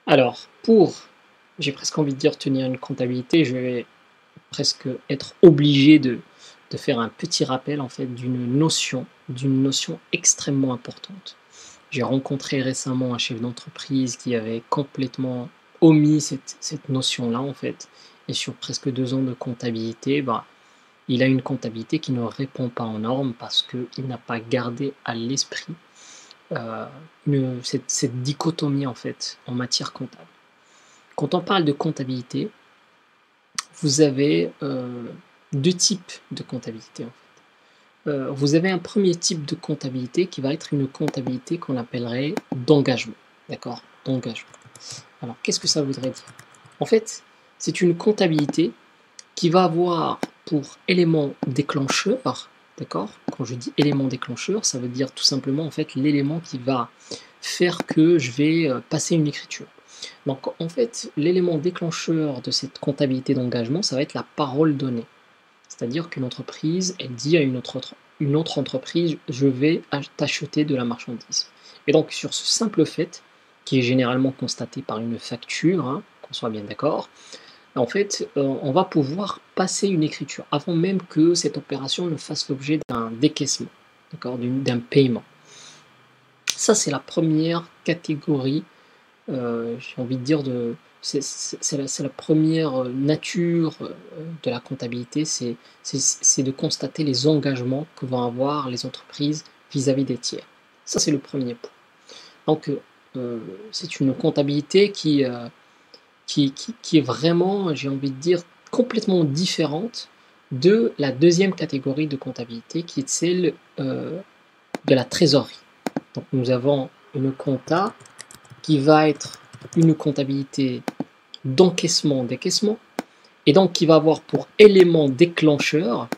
Alors, j'ai presque envie de dire tenir une comptabilité, je vais presque être obligé de faire un petit rappel en fait d'une notion extrêmement importante. J'ai rencontré récemment un chef d'entreprise qui avait complètement omis cette notion-là en fait. Et sur presque 2 ans de comptabilité, bah, il a une comptabilité qui ne répond pas aux normes parce qu'il n'a pas gardé à l'esprit euh, cette dichotomie en fait en matière comptable. Quand on parle de comptabilité, vous avez 2 types de comptabilité en fait. Vous avez un premier type de comptabilité qui va être une comptabilité qu'on appellerait d'engagement. D'accord? D'engagement. Alors, qu'est-ce que ça voudrait dire? En fait, c'est une comptabilité qui va avoir pour élément déclencheur, d'accord? Quand je dis élément déclencheur, ça veut dire tout simplement en fait l'élément qui va faire que je vais passer une écriture. Donc en fait, l'élément déclencheur de cette comptabilité d'engagement, ça va être la parole donnée. C'est-à-dire qu'une entreprise, elle dit à une autre entreprise, je vais t'acheter de la marchandise. Et donc sur ce simple fait, qui est généralement constaté par une facture, hein, qu'on soit bien d'accord, en fait, on va pouvoir passer une écriture avant même que cette opération ne fasse l'objet d'un décaissement, d'accord, d'un paiement. Ça, c'est la première catégorie, j'ai envie de dire, c'est la première nature de la comptabilité, c'est de constater les engagements que vont avoir les entreprises vis-à-vis des tiers. Ça, c'est le premier point. Donc, c'est une comptabilité qui est vraiment, j'ai envie de dire, complètement différente de la deuxième catégorie de comptabilité, qui est celle de la trésorerie. Donc nous avons une compta qui va être une comptabilité d'encaissement, décaissement, et donc qui va avoir pour élément déclencheur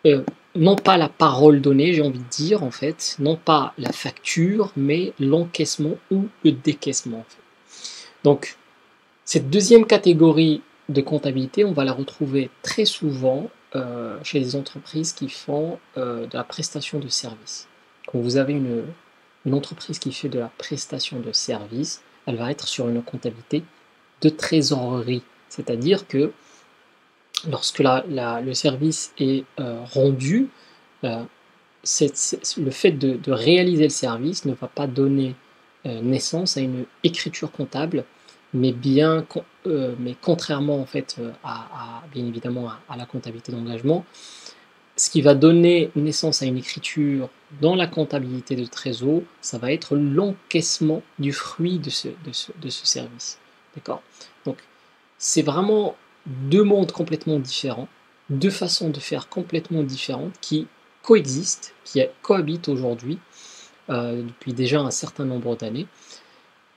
euh, non pas la parole donnée, j'ai envie de dire en fait, non pas la facture, mais l'encaissement ou le décaissement. En fait. Donc cette deuxième catégorie de comptabilité, on va la retrouver très souvent chez les entreprises qui font de la prestation de services. Quand vous avez une entreprise qui fait de la prestation de services, elle va être sur une comptabilité de trésorerie. C'est-à-dire que lorsque le service est rendu, euh, le fait de réaliser le service ne va pas donner naissance à une écriture comptable, mais contrairement en fait bien évidemment à la comptabilité d'engagement, ce qui va donner naissance à une écriture dans la comptabilité de trésor, ça va être l'encaissement du fruit de ce service. D'accord? Donc, c'est vraiment 2 mondes complètement différents, 2 façons de faire complètement différentes qui coexistent, qui cohabitent aujourd'hui depuis déjà un certain nombre d'années.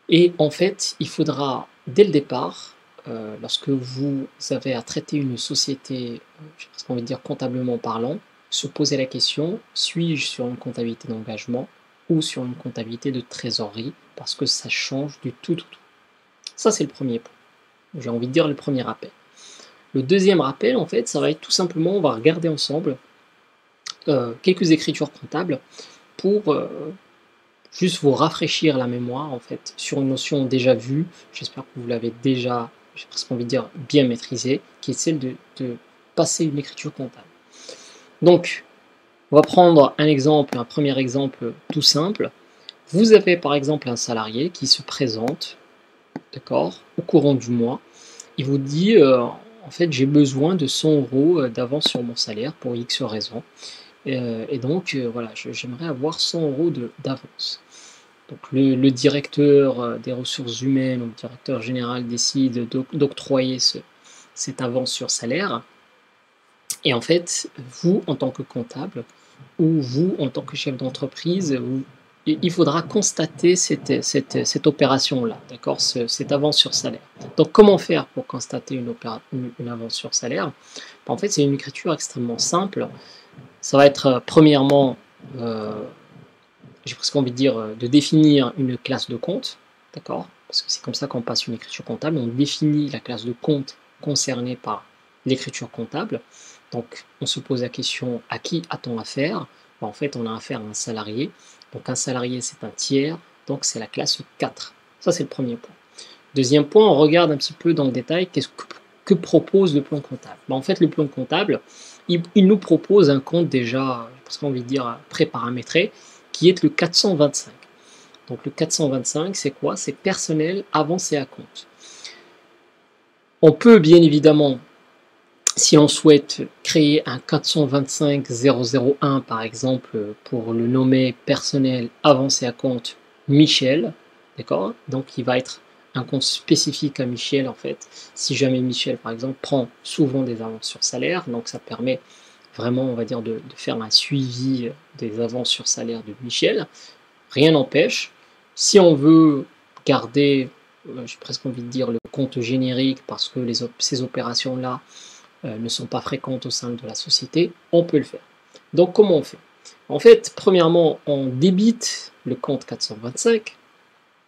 Et en fait, il faudra, dès le départ, lorsque vous avez à traiter une société, j'ai presque envie de dire comptablement parlant, se poser la question, suis-je sur une comptabilité d'engagement ou sur une comptabilité de trésorerie, parce que ça change du tout, tout, tout. Ça, c'est le premier point. J'ai envie de dire le premier rappel. Le deuxième rappel, en fait, ça va être tout simplement, on va regarder ensemble quelques écritures comptables pour juste vous rafraîchir la mémoire en fait sur une notion déjà vue, j'espère que vous l'avez déjà, j'ai presque envie de dire, bien maîtrisée, qui est celle de passer une écriture comptable. Donc, on va prendre un premier exemple tout simple. Vous avez par exemple un salarié qui se présente, d'accord, au courant du mois, il vous dit en fait j'ai besoin de 100 euros d'avance sur mon salaire pour X raison. Et donc voilà, j'aimerais avoir 100 euros d'avance. Donc le directeur des ressources humaines ou le directeur général décide d'octroyer cette avance sur salaire. Et en fait, vous, en tant que comptable, ou vous, en tant que chef d'entreprise, il faudra constater cette opération-là, d'accord, cette avance sur salaire. Donc comment faire pour constater une avance sur salaire? En fait, c'est une écriture extrêmement simple. Ça va être premièrement j'ai presque envie de dire, de définir une classe de compte, d'accord? Parce que c'est comme ça qu'on passe une écriture comptable. On définit la classe de compte concernée par l'écriture comptable. Donc, on se pose la question, à qui a-t-on affaire? En fait, on a affaire à un salarié. Donc, un salarié, c'est un tiers. Donc, c'est la classe 4. Ça, c'est le premier point. Deuxième point, on regarde un petit peu dans le détail que propose le plan comptable. En fait, le plan comptable, il nous propose un compte déjà, parce qu'on envie de dire pré-paramétré, qui est le 425. Donc le 425, c'est quoi? C'est personnel avancé à compte. On peut bien évidemment, si on souhaite créer un 425-001 par exemple, pour le nommer personnel avancé à compte Michel, d'accord? Donc il va être un compte spécifique à Michel en fait. Si jamais Michel par exemple prend souvent des avances sur salaire, donc ça permet vraiment, on va dire, de faire un suivi des avances sur salaire de Michel. Rien n'empêche, si on veut garder, j'ai presque envie de dire, le compte générique parce que ces opérations-là ne sont pas fréquentes au sein de la société, on peut le faire. Donc comment on fait? En fait, premièrement, on débite le compte 425,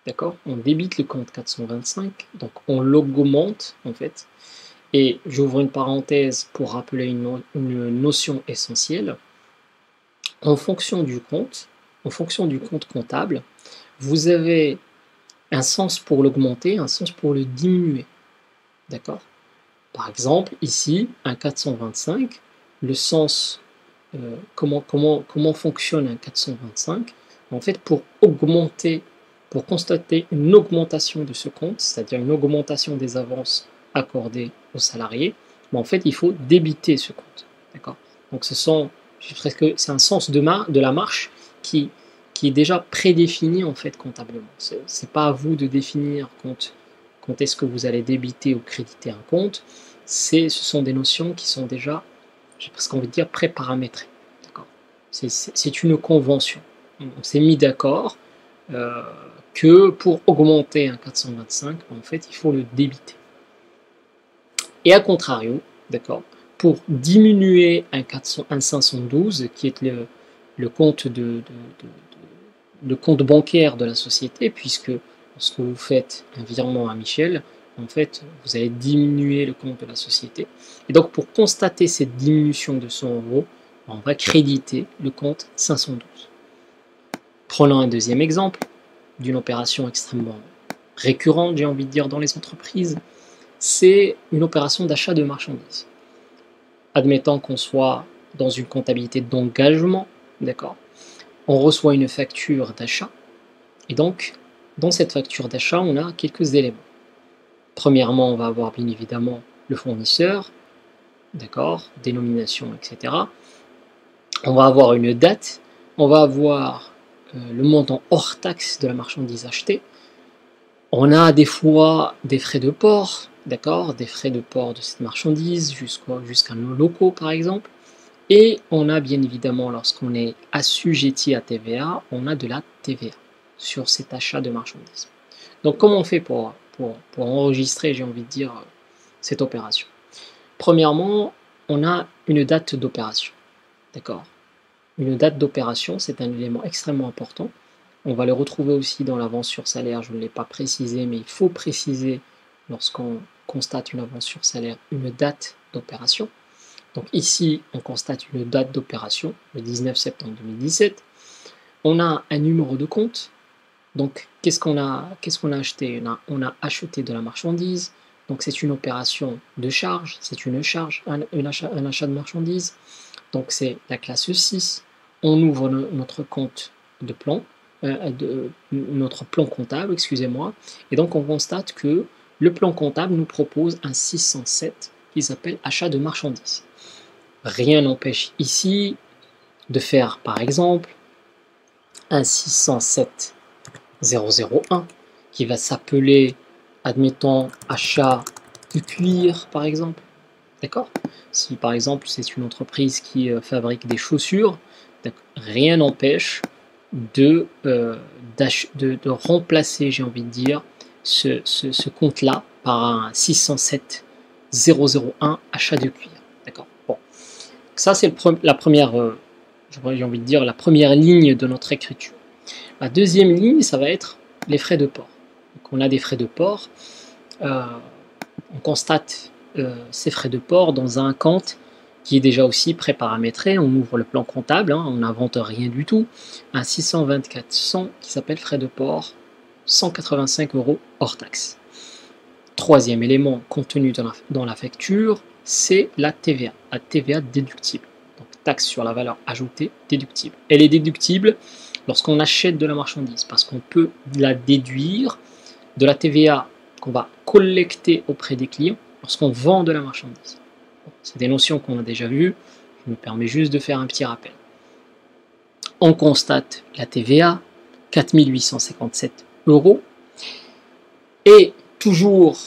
d'accord? On débite le compte 425, donc on l'augmente en fait. Et j'ouvre une parenthèse pour rappeler une notion essentielle. En fonction du compte comptable, vous avez un sens pour l'augmenter, un sens pour le diminuer. D'accord? Par exemple, ici, un 425, le sens, comment fonctionne un 425? En fait, pour constater une augmentation de ce compte, c'est-à-dire une augmentation des avances accordées aux salariés, en fait, il faut débiter ce compte. D'accord? Donc, c'est un sens de la marche qui est déjà prédéfini en fait comptablement. C'est pas à vous de définir quand est-ce que vous allez débiter ou créditer un compte. Ce sont des notions qui sont déjà, j'ai presque envie de dire, pré-paramétrées. D'accord? C'est une convention. On s'est mis d'accord que pour augmenter un 425, en fait, il faut le débiter. Et à contrario, d'accord, pour diminuer un 512, qui est le compte le compte bancaire de la société, puisque lorsque vous faites un virement à Michel, en fait, vous allez diminuer le compte de la société. Et donc, pour constater cette diminution de 100 euros, on va créditer le compte 512. Prenons un deuxième exemple d'une opération extrêmement récurrente, j'ai envie de dire, dans les entreprises, c'est une opération d'achat de marchandises. Admettons qu'on soit dans une comptabilité d'engagement, d'accord? On reçoit une facture d'achat, et donc, dans cette facture d'achat, on a quelques éléments. Premièrement, on va avoir bien évidemment le fournisseur, d'accord, dénomination, etc. On va avoir une date, on va avoir le montant hors taxe de la marchandise achetée. On a des fois des frais de port, d'accord, des frais de port de cette marchandise jusqu'à nos locaux par exemple. Et on a bien évidemment, lorsqu'on est assujetti à TVA, on a de la TVA sur cet achat de marchandises. Donc comment on fait pour enregistrer, j'ai envie de dire, cette opération? Premièrement, on a une date d'opération. D'accord? Une date d'opération, c'est un élément extrêmement important. On va le retrouver aussi dans l'avance sur salaire, je ne l'ai pas précisé, mais il faut préciser lorsqu'on constate une avance sur salaire, une date d'opération. Donc ici, on constate une date d'opération, le 19 septembre 2017. On a un numéro de compte. Donc qu'est-ce qu'on a acheté? On a acheté de la marchandise. Donc c'est une opération de charge, c'est une charge, un achat de marchandise. Donc c'est la classe 6. On ouvre notre compte de plan, notre plan comptable, excusez-moi. Et donc on constate que le plan comptable nous propose un 607 qui s'appelle achat de marchandises. Rien n'empêche ici de faire par exemple un 607 001 qui va s'appeler, admettons, achat de cuir par exemple. D'accord? Si par exemple c'est une entreprise qui fabrique des chaussures, rien n'empêche de remplacer, j'ai envie de dire, ce compte-là par un 607 001 achat de cuir. D'accord? Bon. Ça, c'est la première, j'ai envie de dire, la première ligne de notre écriture. La deuxième ligne, ça va être les frais de port. Donc, on a des frais de port. On constate ces frais de port dans un compte qui est déjà aussi pré-paramétré. On ouvre le plan comptable, on n'invente rien du tout. Un 624 100 qui s'appelle frais de port, 185 € hors taxe. Troisième élément contenu dans la facture, c'est la TVA déductible. Donc taxe sur la valeur ajoutée déductible. Elle est déductible lorsqu'on achète de la marchandise, parce qu'on peut la déduire de la TVA qu'on va collecter auprès des clients lorsqu'on vend de la marchandise. C'est des notions qu'on a déjà vues, je me permets juste de faire un petit rappel. On constate la TVA, 4 857 €, et toujours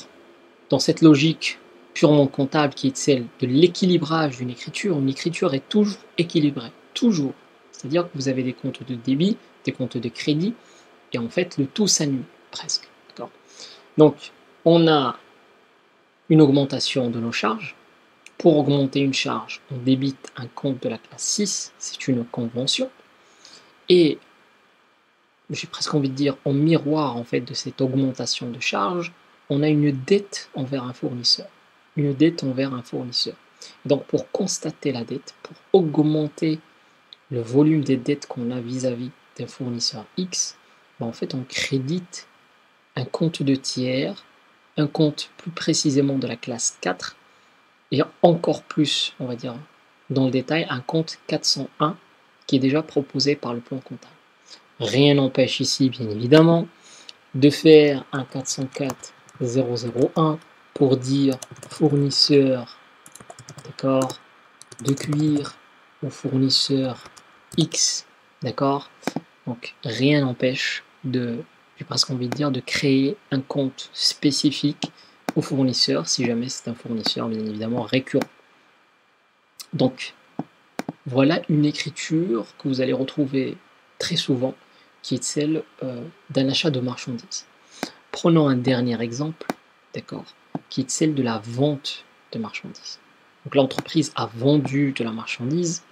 dans cette logique purement comptable qui est celle de l'équilibrage d'une écriture, une écriture est toujours équilibrée, toujours. C'est-à-dire que vous avez des comptes de débit, des comptes de crédit, et en fait le tout s'annule presque. Donc on a une augmentation de nos charges. Pour augmenter une charge, on débite un compte de la classe 6, c'est une convention, et j'ai presque envie de dire en miroir en fait de cette augmentation de charge, on a une dette envers un fournisseur. Une dette envers un fournisseur. Donc pour constater la dette, pour augmenter le volume des dettes qu'on a vis-à-vis d'un fournisseur X, en fait on crédite un compte de tiers, un compte plus précisément de la classe 4, et encore plus, on va dire, dans le détail, un compte 401 qui est déjà proposé par le plan comptable. Rien n'empêche ici, bien évidemment, de faire un 404.001 pour dire fournisseur, d'accord, de cuir ou fournisseur X, d'accord. Donc rien n'empêche de, j'ai presque envie de dire, de créer un compte spécifique au fournisseur si jamais c'est un fournisseur bien évidemment récurrent. Donc voilà une écriture que vous allez retrouver très souvent qui est celle d'un achat de marchandises. Prenons un dernier exemple, d'accord, qui est celle de la vente de marchandises. Donc l'entreprise a vendu de la marchandise,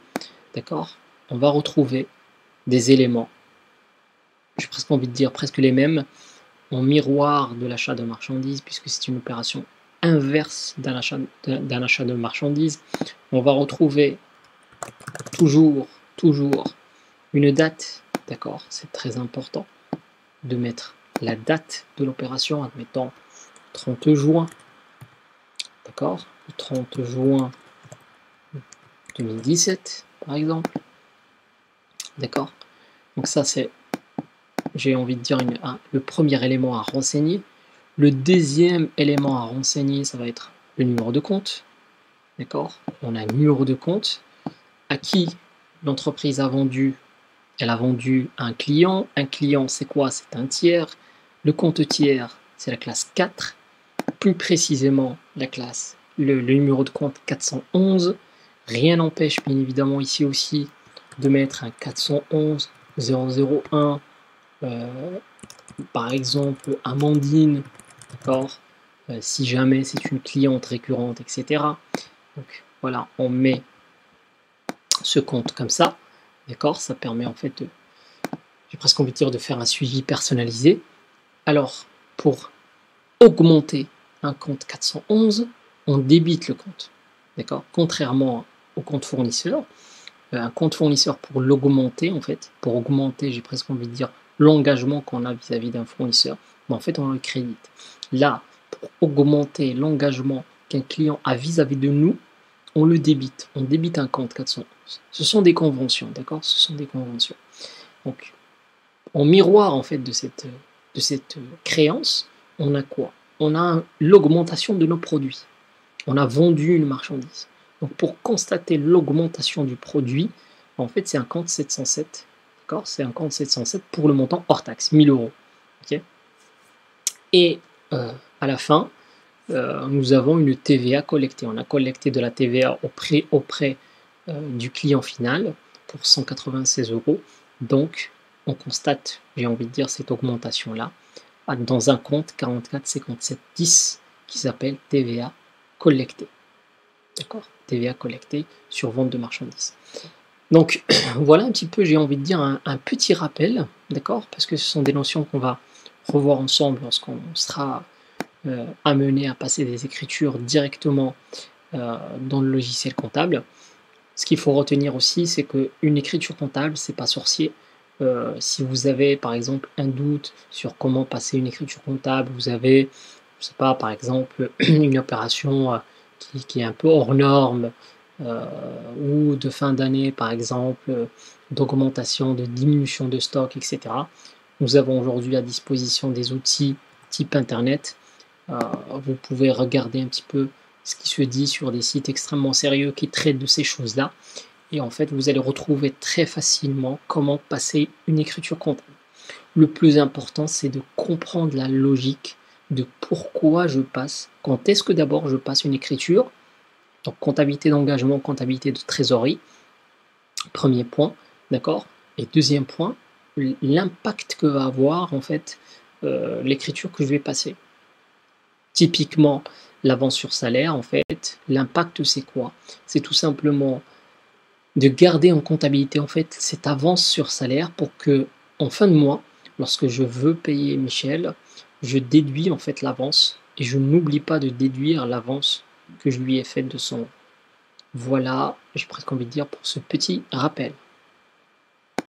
d'accord, on va retrouver des éléments, j'ai presque envie de dire presque les mêmes, en miroir de l'achat de marchandises, puisque c'est une opération inverse d'un achat de marchandises. On va retrouver toujours une date, d'accord, c'est très important de mettre la date de l'opération, admettons 30 juin, d'accord, le 30 juin 2017 par exemple, d'accord. Donc ça c'est, j'ai envie de dire, le premier élément à renseigner. Le deuxième élément à renseigner, ça va être le numéro de compte, d'accord. On a un numéro de compte à qui l'entreprise a vendu. Elle a vendu à un client. Un client, c'est quoi? C'est un tiers. Le compte tiers, c'est la classe 4. Plus précisément, la classe, le numéro de compte 411. Rien n'empêche, bien évidemment, ici aussi, de mettre un 411 001, par exemple, Amandine, d'accord, si jamais c'est une cliente récurrente, etc. Donc voilà, on met ce compte comme ça, d'accord, ça permet en fait de, j'ai presque envie de dire, de faire un suivi personnalisé. Alors, pour augmenter un compte 411, on débite le compte, d'accord, contrairement au compte fournisseur. Un compte fournisseur, pour l'augmenter, en fait, pour augmenter, j'ai presque envie de dire, l'engagement qu'on a vis-à-vis d'un fournisseur, mais en fait, on le crédite. Là, pour augmenter l'engagement qu'un client a vis-à-vis de nous, on le débite. On débite un compte 411. Ce sont des conventions, d'accord? Ce sont des conventions. Donc, en miroir, en fait, de cette créance, on a quoi? On a l'augmentation de nos produits. On a vendu une marchandise. Donc, pour constater l'augmentation du produit, en fait, c'est un compte 707. D'accord? C'est un compte 707 pour le montant hors taxe, 1000 €. Okay? Et à la fin, nous avons une TVA collectée. On a collecté de la TVA auprès du client final pour 196 €. Donc, on constate, j'ai envie de dire, cette augmentation-là dans un compte 44 57 10 qui s'appelle TVA collectée. D'accord? TVA collectée sur vente de marchandises. Donc voilà un petit peu, j'ai envie de dire, un petit rappel, d'accord? Parce que ce sont des notions qu'on va revoir ensemble lorsqu'on sera amené à passer des écritures directement dans le logiciel comptable. Ce qu'il faut retenir aussi, c'est qu'une écriture comptable, c'est pas sorcier. Si vous avez par exemple un doute sur comment passer une écriture comptable, vous avez, je sais pas, par exemple, une opération qui est un peu hors norme, euh, ou de fin d'année, par exemple, d'augmentation, de diminution de stock, etc. Nous avons aujourd'hui à disposition des outils type Internet. Euh, Vous pouvez regarder un petit peu ce qui se dit sur des sites extrêmement sérieux qui traitent de ces choses-là. Et en fait, vous allez retrouver très facilement comment passer une écriture comptable. Le plus important, c'est de comprendre la logique de pourquoi je passe, quand est-ce que d'abord je passe une écriture, donc comptabilité d'engagement, comptabilité de trésorerie, premier point, d'accord? Et deuxième point, l'impact que va avoir en fait l'écriture que je vais passer. Typiquement, l'avance sur salaire, en fait, l'impact c'est quoi? C'est tout simplement de garder en comptabilité en fait cette avance sur salaire pour que en fin de mois, lorsque je veux payer Michel, je déduis en fait l'avance et je n'oublie pas de déduire l'avance que je lui ai faite de son. Voilà, j'ai presque envie de dire pour ce petit rappel.